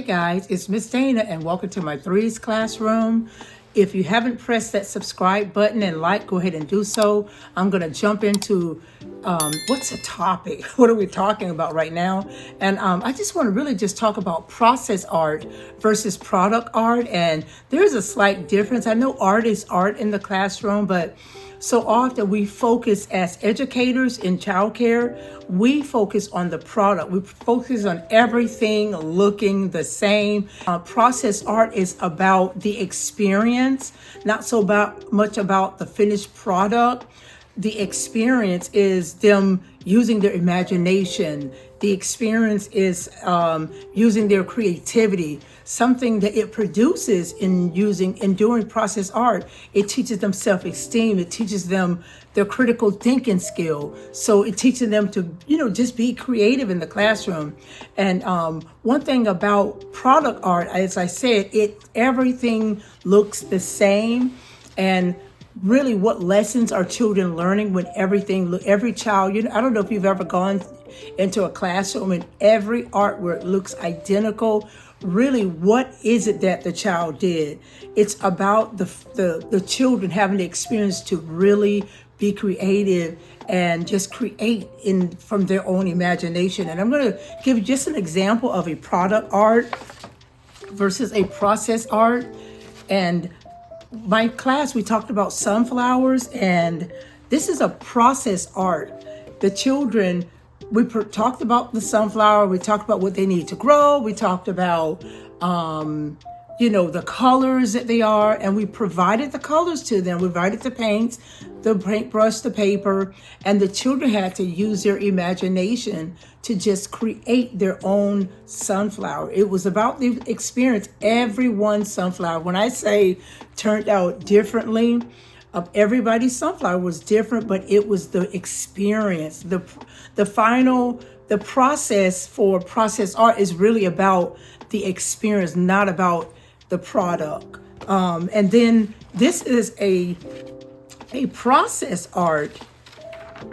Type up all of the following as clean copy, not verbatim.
guys, it's Miss Dana and welcome to my threes classroom. If you haven't pressed that subscribe button and like, go ahead and do so. I'm going to jump into what's the topic? What are we talking about right now? And I just want to really just talk about process art versus product art. And there's a slight difference. I know art is art in the classroom, but so often we focus as educators in childcare, we focus on the product. We focus on everything looking the same. Process art is about the experience, not so much about the finished product. The experience is them using their imagination. The experience is using their creativity. Something that it produces in doing process art, it teaches them self-esteem. It teaches them their critical thinking skill. So it teaches them to, just be creative in the classroom. And one thing about product art, as I said, everything looks the same. And really, what lessons are children learning when every child, I don't know if you've ever gone into a classroom and every artwork looks identical. Really, what is it that the child did? It's about the children having the experience to really be creative and just create from their own imagination. And I'm going to give you just an example of a product art versus a process art. And my class, we talked about sunflowers, and this is a process art. The children, we talked about the sunflower, we talked about what they need to grow, we talked about, the colors that they are, and we provided the colors to them. We provided the paints, the paintbrush, the paper, and the children had to use their imagination to just create their own sunflower. It was about the experience. Everyone's sunflower, when I say turned out differently, everybody's sunflower was different, but it was the experience. The process for process art is really about the experience, not about the product. And then this is a process art,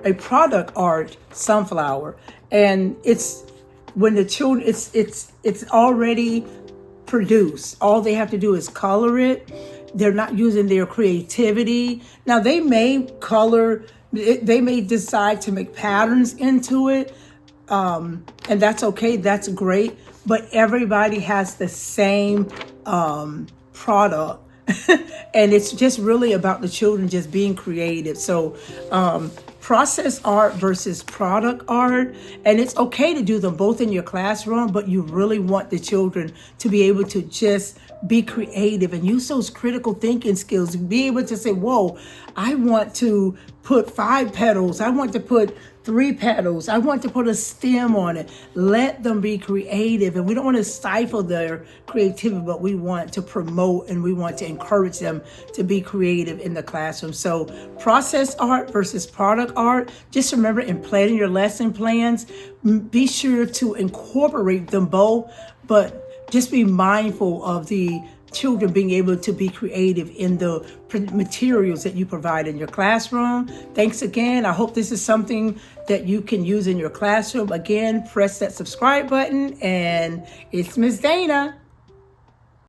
a product art sunflower. And it's when the children, it's already produced. All they have to do is color it. They're not using their creativity. Now they may color, they may decide to make patterns into it. And that's okay, that's great. But everybody has the same product. And it's just really about the children just being creative. So process art versus product art. And it's okay to do them both in your classroom, but you really want the children to be able to just be creative and use those critical thinking skills, be able to say, whoa, I want to put 5 petals. I want to put 3 petals. I want to put a stem on it. Let them be creative. And we don't want to stifle their creativity, but we want to promote and we want to encourage them to be creative in the classroom. So process art versus product art. Just remember, in planning your lesson plans, be sure to incorporate them both, but just be mindful of the children being able to be creative in the materials that you provide in your classroom. Thanks again. I hope this is something that you can use in your classroom. Again, press that subscribe button, and it's Miss Dana.